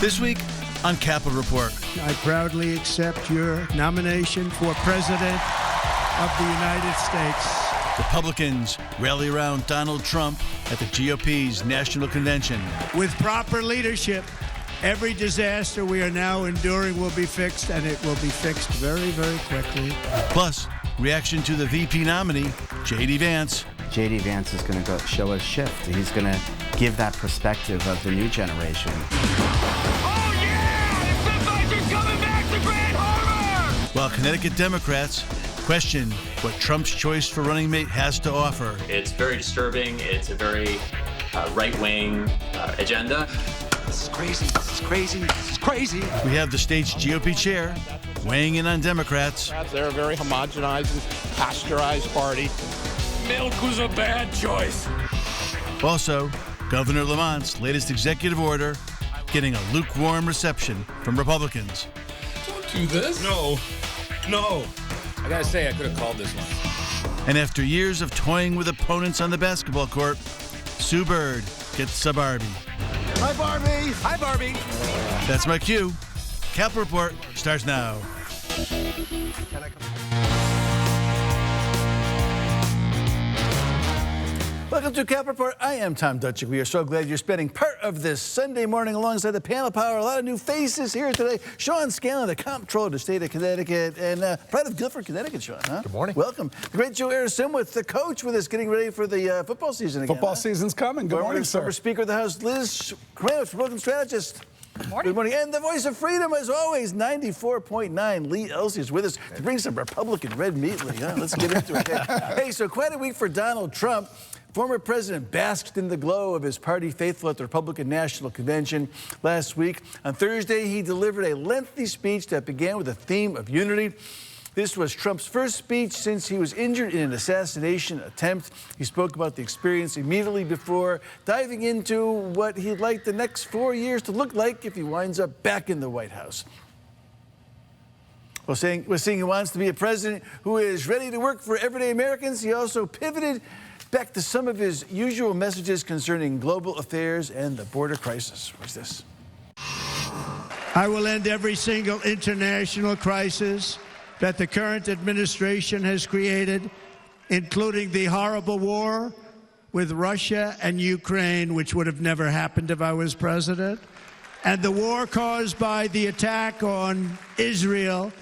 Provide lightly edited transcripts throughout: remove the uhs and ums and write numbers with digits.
This week on Capitol Report. I proudly accept your nomination for President of the United States. Republicans rally around Donald Trump at the GOP's National Convention. With proper leadership, every disaster we are now enduring will be fixed, and it will be fixed very, very quickly. Plus, reaction to the VP nominee, J.D. Vance. J.D. Vance is going to show a shift. He's going to give that perspective of the new generation. Oh, yeah! The Fighters coming back to Grand Harbor! While Connecticut Democrats question what Trump's choice for running mate has to offer. It's very disturbing. It's a very right-wing agenda. This is crazy. This is crazy. This is crazy. We have the state's GOP chair weighing in on Democrats. They're a very homogenized and pasteurized party. Milk was a bad choice. Also, Governor Lamont's latest executive order getting a lukewarm reception from Republicans. Don't do this. No. I gotta say, I could have called this one. And after years of toying with opponents on the basketball court, Sue Bird gets a Barbie. Hi, Barbie. Hi, Barbie. That's my cue. Capitol Report starts now. Welcome to Capitol Report. I am Tom Dutchick. We are so glad you're spending part of this Sunday morning alongside the panel power. A lot of new faces here today. Sean Scanlon, the comptroller of the state of Connecticut, and proud of Guilford, Connecticut, Sean. Huh? Good morning. Welcome. The great Joe Arasimwith, the coach with us, getting ready for the football season again. Football season's coming. Good morning, sir. Former Speaker of the House, Liz Kramer, Republican strategist. Good morning. And the voice of freedom, as always, 94.9. Lee Elsey is with us to bring some Republican red meat, Lee. Huh? Let's get into it. Hey, so quite a week for Donald Trump. Former president basked in the glow of his party faithful at the Republican National Convention last week. On Thursday, he delivered a lengthy speech that began with a theme of unity. This was Trump's first speech since he was injured in an assassination attempt. He spoke about the experience immediately before diving into what he'd like the next 4 years to look like if he winds up back in the White House. While saying he wants to be a president who is ready to work for everyday Americans, he also pivoted back to some of his usual messages concerning global affairs and the border crisis. What's this? I will end every single international crisis that the current administration has created, including the horrible war with Russia and Ukraine, which would have never happened if I was president, and the war caused by the attack on Israel,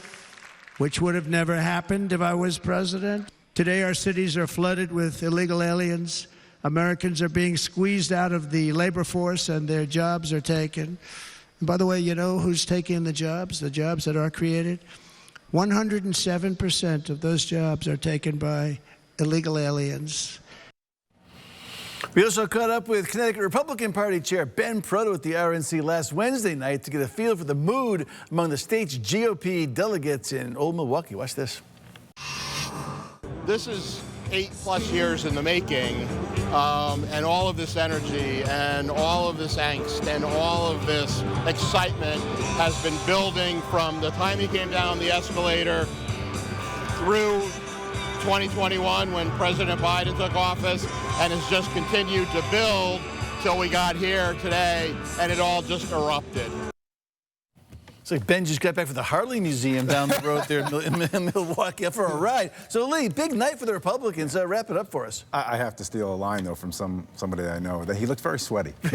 which would have never happened if I was president. Today, our cities are flooded with illegal aliens. Americans are being squeezed out of the labor force, and their jobs are taken. And by the way, you know who's taking the jobs that are created? 107% of those jobs are taken by illegal aliens. We also caught up with Connecticut Republican Party Chair Ben Proto at the RNC last Wednesday night to get a feel for the mood among the state's GOP delegates in Old Milwaukee. Watch this. This is 8+ years in the making, and all of this energy and all of this angst and all of this excitement has been building from the time he came down the escalator through 2021 when President Biden took office, and has just continued to build till we got here today, and it all just erupted. It's like Ben just got back from the Harley Museum down the road there in Milwaukee for a ride. So, Lee, big night for the Republicans. Wrap it up for us. I have to steal a line, though, from somebody I know, that he looked very sweaty. A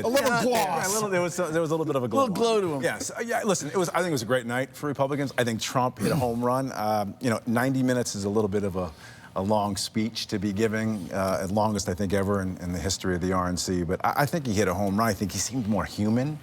little gloss. There was a little bit of a glow. A little glow to him. Yes. Yeah, listen, I think it was a great night for Republicans. I think Trump hit a home run. 90 minutes is a little bit of a long speech to be giving, longest, I think, ever in the history of the RNC. But I think he hit a home run. I think he seemed more human.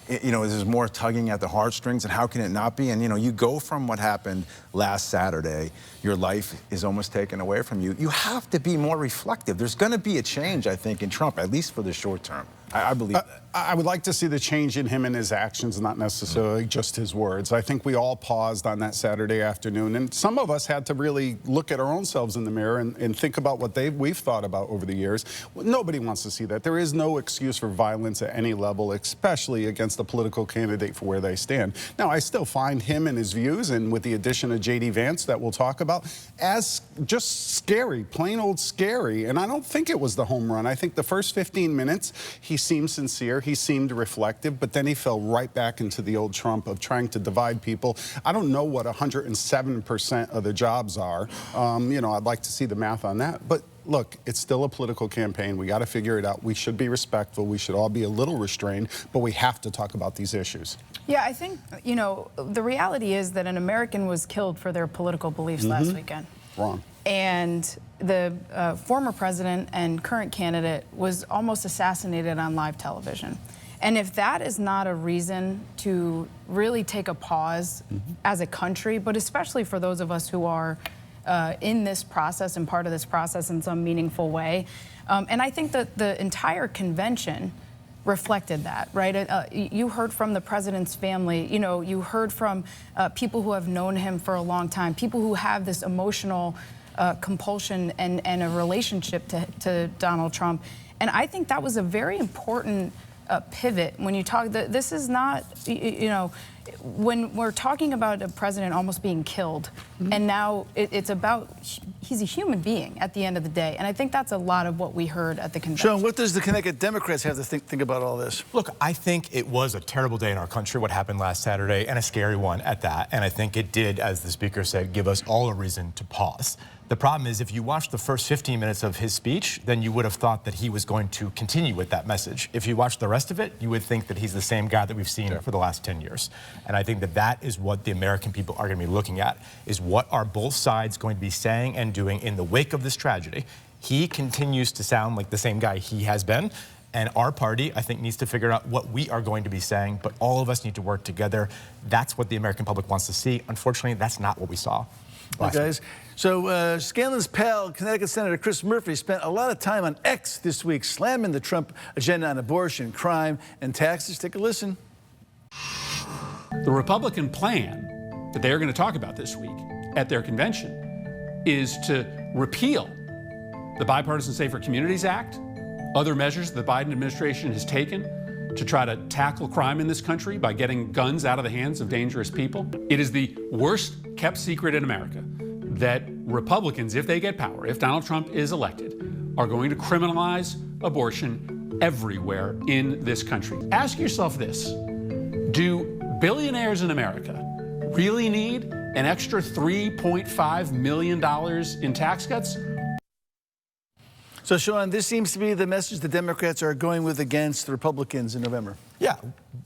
There's more tugging at the heartstrings, and how can it not be? And, you go from what happened last Saturday, your life is almost taken away from you. You have to be more reflective. There's going to be a change, I think, in Trump, at least for the short term. I believe that. I would like to see the change in him and his actions, not necessarily just his words. I think we all paused on that Saturday afternoon, and some of us had to really look at our own selves in the mirror and think about what we've thought about over the years. Nobody wants to see that. There is no excuse for violence at any level, especially against a political candidate for where they stand. Now, I still find him and his views, and with the addition of J.D. Vance that we'll talk about, as just scary, plain old scary. And I don't think it was the home run. I think the first 15 minutes, he seemed sincere. he seemed reflective, but then he fell right back into the old Trump of trying to divide people. I don't know what 107% of the jobs are. You know, I'd like to see the math on that. But look, it's still a political campaign. We got to figure it out. We should be respectful. We should all be a little restrained, but we have to talk about these issues. Yeah, I think, you know, the reality is that an American was killed for their political beliefs last weekend. Wrong. And the former president and current candidate was almost assassinated on live television. And if that is not a reason to really take a pause as a country, but especially for those of us who are in this process and part of this process in some meaningful way, and I think that the entire convention reflected that, right? You heard from the president's family, you know, you heard from people who have known him for a long time, people who have this emotional compulsion and a relationship to Donald Trump. And I think that was a very important pivot when you talk. This is not, you know, when we're talking about a president almost being killed, and now it's about, he's a human being at the end of the day. And I think that's a lot of what we heard at the convention. Sean, what does the Connecticut Democrats have to think about all this? Look, I think it was a terrible day in our country, what happened last Saturday, and a scary one at that. And I think it did, as the speaker said, give us all a reason to pause. The problem is, if you watched the first 15 minutes of his speech, then you would have thought that he was going to continue with that message. If you watch the rest of it, you would think that he's the same guy that we've seen for the last 10 years. And I think that that is what the American people are going to be looking at, is what are both sides going to be saying and doing in the wake of this tragedy. He continues to sound like the same guy he has been. And our party, I think, needs to figure out what we are going to be saying, but all of us need to work together. That's what the American public wants to see. Unfortunately, that's not what we saw. Hey guys, so Scanlon's pal, Connecticut Senator Chris Murphy, spent a lot of time on X this week slamming the Trump agenda on abortion, crime, and taxes. Take a listen. The Republican plan that they are going to talk about this week at their convention is to repeal the Bipartisan Safer Communities Act, other measures the Biden administration has taken to try to tackle crime in this country by getting guns out of the hands of dangerous people. It is the worst kept secret in America that Republicans, if they get power, if Donald Trump is elected, are going to criminalize abortion everywhere in this country. Ask yourself this: do billionaires in America really need an extra $3.5 million in tax cuts? So, Sean, this seems to be the message the Democrats are going with against the Republicans in November. Yeah,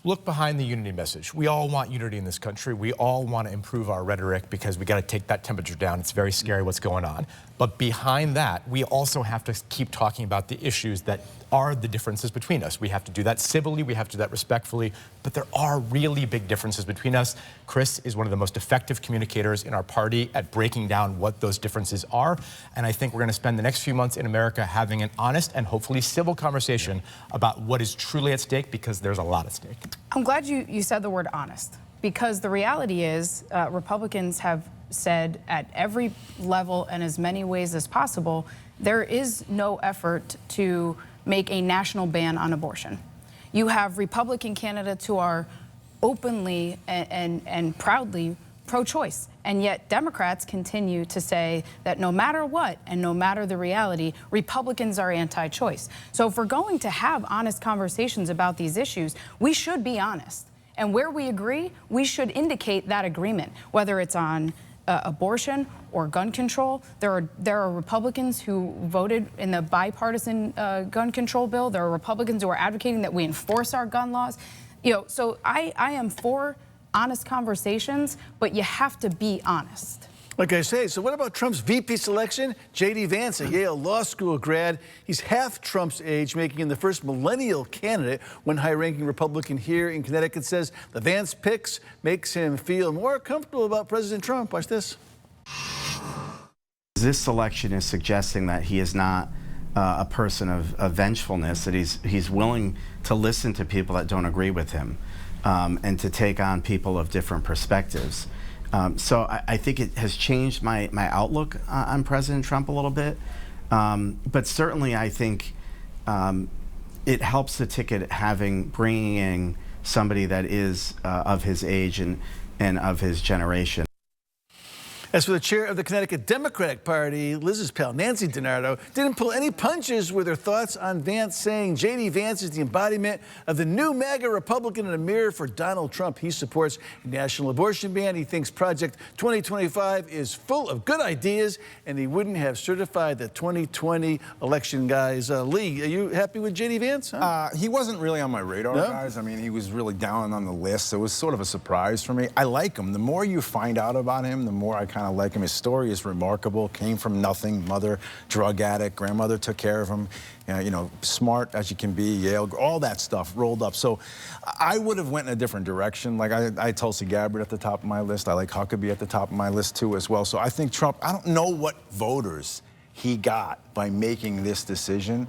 look behind the unity message. We all want unity in this country. We all want to improve our rhetoric because we got to take that temperature down. It's very scary what's going on. But behind that, we also have to keep talking about the issues that are the differences between us. We have to do that civilly, we have to do that respectfully, but there are really big differences between us. Chris is one of the most effective communicators in our party at breaking down what those differences are. And I think we're going to spend the next few months in America having an honest and hopefully civil conversation about what is truly at stake, because there's a lot at stake. I'm glad you said the word honest, because the reality is Republicans have said at every level and as many ways as possible, there is no effort to make a national ban on abortion. You have Republican candidates who are openly and proudly pro-choice, and yet Democrats continue to say that no matter what and no matter the reality, Republicans are anti-choice. So if we're going to have honest conversations about these issues, we should be honest. And where we agree, we should indicate that agreement, whether it's on abortion or gun control. There are Republicans who voted in the bipartisan gun control bill. There are Republicans who are advocating that we enforce our gun laws. You know, so I am for honest conversations, but you have to be honest. Like I say, so what about Trump's VP selection? J.D. Vance, a Yale Law School grad. He's half Trump's age, making him the first millennial candidate. One high-ranking Republican here in Connecticut says the Vance picks makes him feel more comfortable about President Trump. Watch this. This selection is suggesting that he is not a person of vengefulness, that he's willing to listen to people that don't agree with him, and to take on people of different perspectives. So I think it has changed my outlook on President Trump a little bit. But certainly I think it helps the ticket bringing in somebody that is of his age and of his generation. As for the chair of the Connecticut Democratic Party, Liz's pal Nancy DiNardo didn't pull any punches with her thoughts on Vance, saying J.D. Vance is the embodiment of the new MAGA Republican and a mirror for Donald Trump. He supports a national abortion ban. He thinks Project 2025 is full of good ideas, and he wouldn't have certified the 2020 election, guys. Lee, are you happy with J.D. Vance? Huh? He wasn't really on my radar, guys. I mean, he was really down on the list. It was sort of a surprise for me. I like him. The more you find out about him, the more I kind of like him. His story is remarkable. Came from nothing. Mother, drug addict. Grandmother took care of him. You know, smart as you can be. Yale, all that stuff rolled up. So I would have went in a different direction. Like I had Tulsi Gabbard at the top of my list. I like Huckabee at the top of my list too as well. So I think Trump, I don't know what voters he got by making this decision.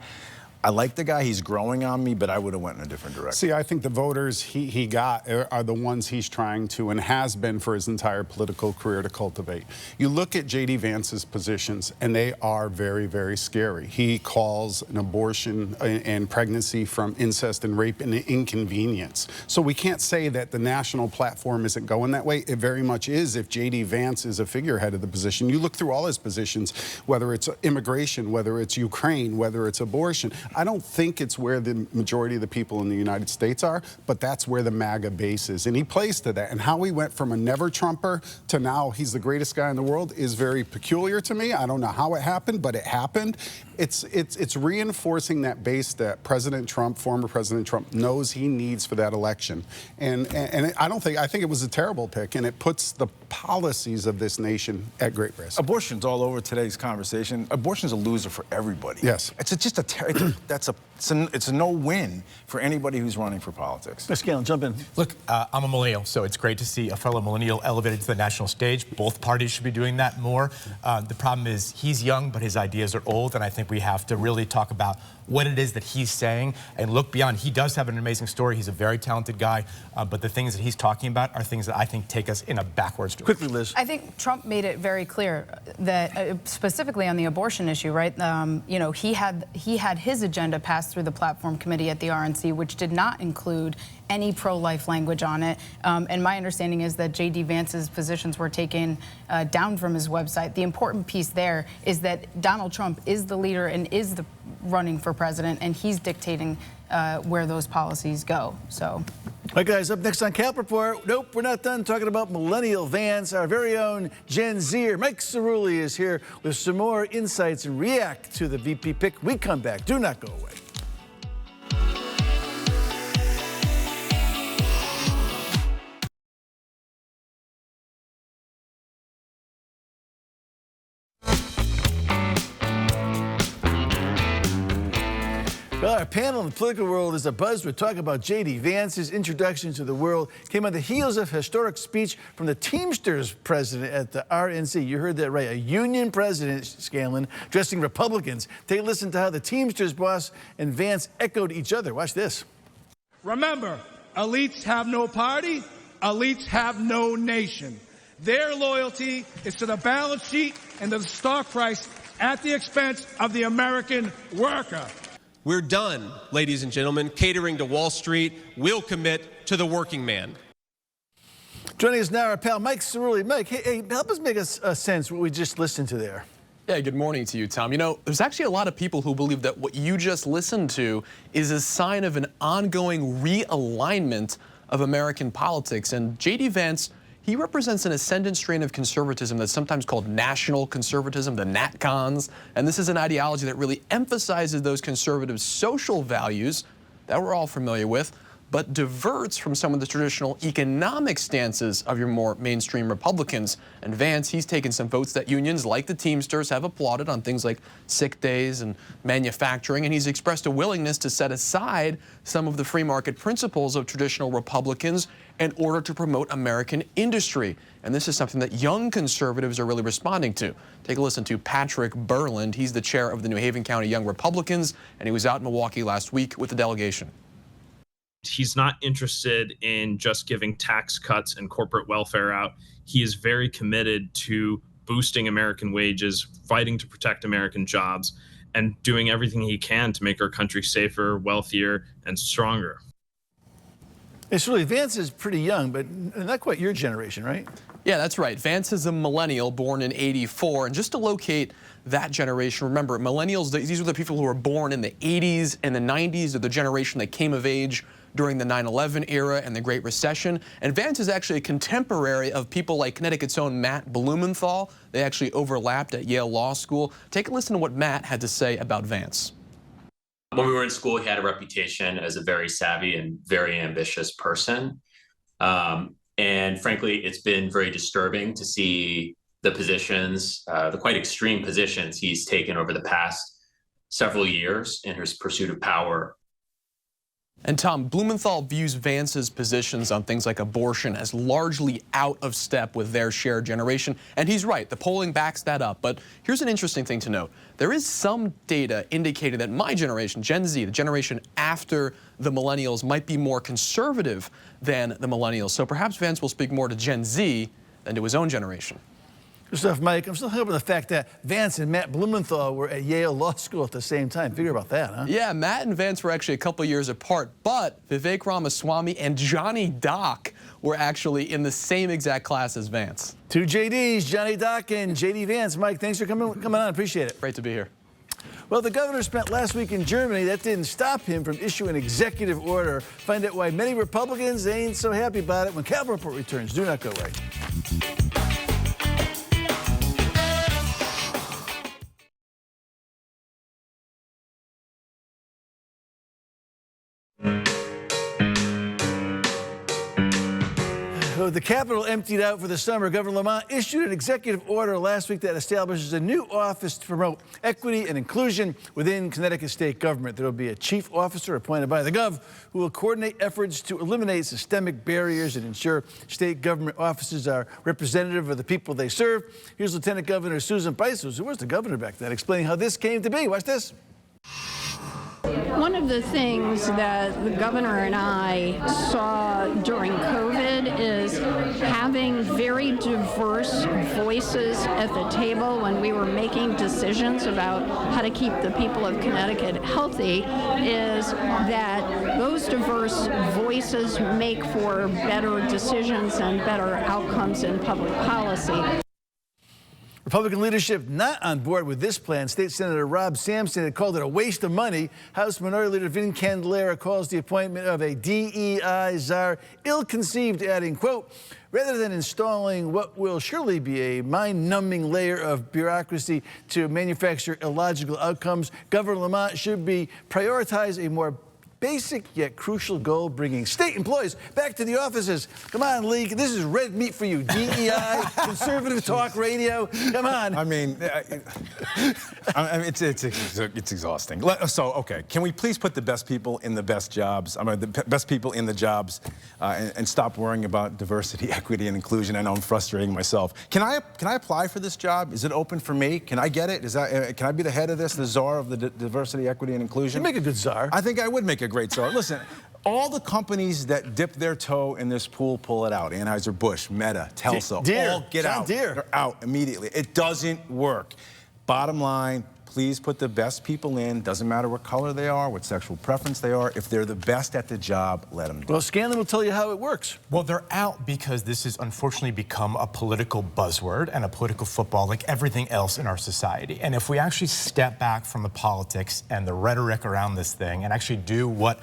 I like the guy. He's growing on me, but I would have went in a different direction. See, I think the voters he got are the ones he's trying to and has been for his entire political career to cultivate. You look at J.D. Vance's positions, and they are very, very scary. He calls an abortion and pregnancy from incest and rape an inconvenience. So we can't say that the national platform isn't going that way. It very much is if J.D. Vance is a figurehead of the position. You look through all his positions, whether it's immigration, whether it's Ukraine, whether it's abortion. I don't think it's where the majority of the people in the United States are, but that's where the MAGA base is. And he plays to that. And how he went from a never-Trumper to now he's the greatest guy in the world is very peculiar to me. I don't know how it happened, but it happened. It's reinforcing that base that President Trump, former President Trump, knows he needs for that election. And I think it was a terrible pick, and it puts the policies of this nation at great risk. Abortion's all over today's conversation. Abortion's a loser for everybody. Yes. It's a no-win for anybody who's running for politics. Mr. Scanlon, jump in. Look, I'm a millennial, so it's great to see a fellow millennial elevated to the national stage. Both parties should be doing that more. The problem is he's young, but his ideas are old, and I think we have to really talk about what it is that he's saying and look beyond. He does have an amazing story. He's a very talented guy, but the things that he's talking about are things that I think take us in a backwards direction. Quickly, Liz. I think Trump made it very clear that specifically on the abortion issue, right? You know, he had his agenda passed through the platform committee at the RNC, which did not include any pro-life language on it. And my understanding is that J.D. Vance's positions were taken down from his website. The important piece there is that Donald Trump is the leader and is the running for president, and he's dictating where those policies go. So. All right, guys, up next on Cap Report. Nope, we're not done talking about millennial Vance. Our very own Gen Zer, Mike Cerulli, is here with some more insights and react to the VP pick. We come back. Do not go away. Well, our panel in the political world is abuzz. We're talking about J.D. Vance's introduction to the world. Came on the heels of a historic speech from the Teamsters president at the RNC. You heard that right. A union president, Scanlon, addressing Republicans. Take a listen to how the Teamsters boss and Vance echoed each other. Watch this. Remember, elites have no party. Elites have no nation. Their loyalty is to the balance sheet and to the stock price at the expense of the American worker. We're done, ladies and gentlemen, catering to Wall Street. We'll commit to the working man. Joining us now, our pal Mike Cerulli. Mike, hey, help us make a sense what we just listened to there. Yeah, good morning to you, Tom. You know, there's actually a lot of people who believe that what you just listened to is a sign of an ongoing realignment of American politics. And J.D. Vance, he represents an ascendant strain of conservatism that's sometimes called national conservatism, the NatCons. And this is an ideology that really emphasizes those conservative social values that we're all familiar with, but diverts from some of the traditional economic stances of your more mainstream Republicans. And Vance, he's taken some votes that unions like the Teamsters have applauded on things like sick days and manufacturing, and he's expressed a willingness to set aside some of the free market principles of traditional Republicans in order to promote American industry. And this is something that young conservatives are really responding to. Take a listen to Patrick Berland. He's the chair of the New Haven County Young Republicans, and he was out in Milwaukee last week with the delegation. He's not interested in just giving tax cuts and corporate welfare out. He is very committed to boosting American wages, fighting to protect American jobs, and doing everything he can to make our country safer, wealthier, and stronger. It's really, Vance is pretty young, but not quite your generation, right? Yeah, that's right. Vance is a millennial born in '84. And just to locate that generation, remember, millennials, these are the people who were born in the '80s and the '90s. They're the generation that came of age during the 9/11 era and the Great Recession. And Vance is actually a contemporary of people like Connecticut's own Matt Blumenthal. They actually overlapped at Yale Law School. Take a listen to what Matt had to say about Vance. When we were in school, he had a reputation as a very savvy and very ambitious person. And frankly, it's been very disturbing to see the positions, the quite extreme positions he's taken over the past several years in his pursuit of power. And Tom, Blumenthal views Vance's positions on things like abortion as largely out of step with their shared generation. And he's right, the polling backs that up. But here's an interesting thing to note. There is some data indicating that my generation, Gen Z, the generation after the millennials, might be more conservative than the millennials. So perhaps Vance will speak more to Gen Z than to his own generation. Good stuff, Mike. I'm still hoping the fact that Vance and Matt Blumenthal were at Yale Law School at the same time. Figure about that, huh? Yeah, Matt and Vance were actually a couple years apart, but Vivek Ramaswamy and Johnny Doc were actually in the same exact class as Vance. Two JDs, Johnny Doc and JD Vance. Mike, thanks for coming on. Appreciate it. Great to be here. Well, the governor spent last week in Germany. That didn't stop him from issuing an executive order. Find out why many Republicans ain't so happy about it when Capital Report returns. Do not go away. The Capitol emptied out for the summer. Governor Lamont issued an executive order last week that establishes a new office to promote equity and inclusion within Connecticut state government. There will be a chief officer appointed by the Gov who will coordinate efforts to eliminate systemic barriers and ensure state government offices are representative of the people they serve. Here's Lieutenant Governor Susan Peisos, who was the governor back then, explaining how this came to be. Watch this. One of the things that the governor and I saw during COVID is having very diverse voices at the table when we were making decisions about how to keep the people of Connecticut healthy, is that those diverse voices make for better decisions and better outcomes in public policy. Republican leadership not on board with this plan. State Senator Rob Sampson had called it a waste of money. House Minority Leader Vin Candelera calls the appointment of a DEI czar ill-conceived, adding, quote, rather than installing what will surely be a mind-numbing layer of bureaucracy to manufacture illogical outcomes, Governor Lamont should be prioritize a more basic yet crucial goal, bringing state employees back to the offices. Come on, Lee, this is red meat for you. DEI, conservative talk radio. Come on. I mean, it's exhausting. So, okay, can we please put the best people in the best jobs? I mean, the best people in the jobs, and stop worrying about diversity, equity, and inclusion. I know I'm frustrating myself. Can I apply for this job? Is it open for me? Can I get it? Can I be the head of this, the czar of the diversity, equity, and inclusion? You make a good czar. I think I would make a great czar. Listen, all the companies that dip their toe in this pool pull it out. Anheuser-Busch, Meta, Telsa, all get out. They're out immediately. It doesn't work. Bottom line, please put the best people in. Doesn't matter what color they are, what sexual preference they are. If they're the best at the job, let them do it. Well, Scanlon will tell you how it works. Well, they're out because this has unfortunately become a political buzzword and a political football like everything else in our society. And if we actually step back from the politics and the rhetoric around this thing and actually do what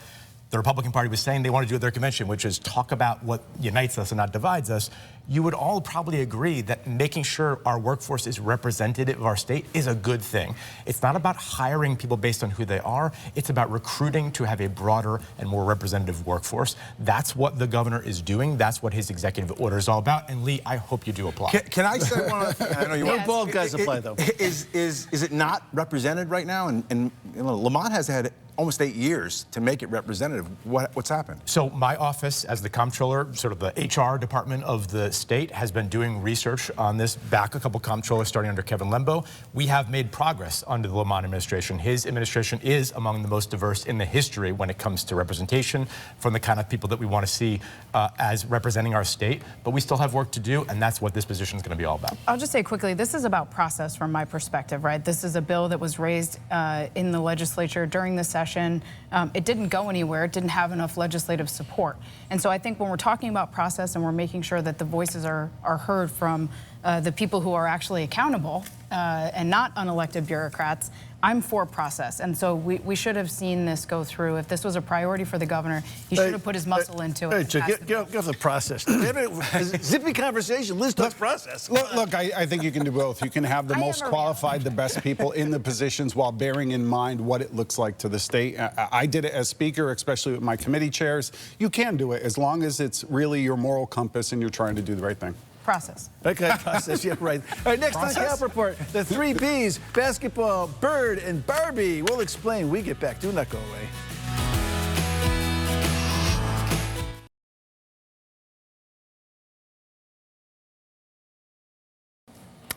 the Republican Party was saying they want to do at their convention, which is talk about what unites us and not divides us, you would all probably agree that making sure our workforce is representative of our state is a good thing. It's not about hiring people based on who they are. It's about recruiting to have a broader and more representative workforce. That's what the governor is doing. That's what his executive order is all about. And Lee, I hope you do apply. Can I say one other thing? I know you want bald guys apply, though. Is it not represented right now? And you know, Lamont has had almost 8 years to make it representative. What's happened? So my office, as the comptroller, sort of the HR department of the state, has been doing research on this, back a couple comptrollers starting under Kevin Lembo. We have made progress under the Lamont administration. His administration is among the most diverse in the history when it comes to representation from the kind of people that we want to see as representing our state. But we still have work to do, and that's what this position is going to be all about. I'll just say quickly, this is about process from my perspective, right? This is a bill that was raised in the legislature during the session. it didn't go anywhere. It didn't have enough legislative support. And so I think when we're talking about process and we're making sure that the voices are heard from the people who are actually accountable and not unelected bureaucrats, I'm for process. And so we should have seen this go through. If this was a priority for the governor, he should have put his muscle into it. Hey, get off the process. Zippy conversation. Liz talks process. Look, I think you can do both. You can have the most qualified, the best people in the positions while bearing in mind what it looks like to the state. I did it as speaker, especially with my committee chairs. You can do it as long as it's really your moral compass and you're trying to do the right thing. Process. Okay, process, yeah, right. All right, next on Cap Report, the 3 Bs, basketball, Bird, and Barbie. We'll explain when we get back. Do not go away.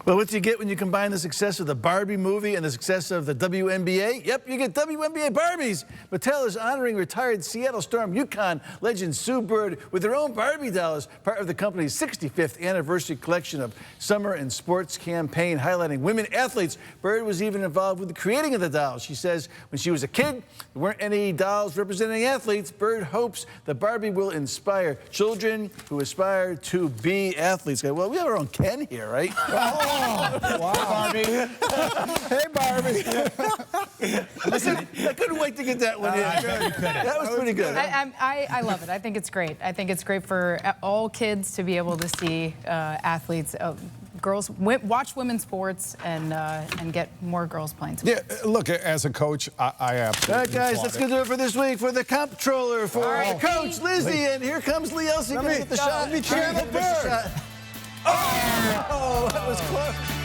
Well, what do you get when you combine the success of the Barbie movie and the success of the WNBA? Yep, you get WNBA Barbies. Mattel is honoring retired Seattle Storm D-Conn legend Sue Bird with her own Barbie dolls, part of the company's 65th anniversary collection of summer and sports campaign highlighting women athletes. Bird was even involved with the creating of the dolls. She says when she was a kid, there weren't any dolls representing athletes. Bird hopes the Barbie will inspire children who aspire to be athletes. Well, we have our own Ken here, right? Oh, wow, Barbie. Hey, Barbie. Listen, I couldn't wait to get that one in. That was pretty good. I love it. I think it's great. I think it's great for all kids to be able to see athletes, girls, watch women's sports and get more girls playing sports. Yeah, look, as a coach, I absolutely All right, guys, let's applaud get to it for this week for the comptroller, for Coach Lizzie, and here comes Lee Elsie. Gonna get the shot. Let me channel Bird. Oh, that was close.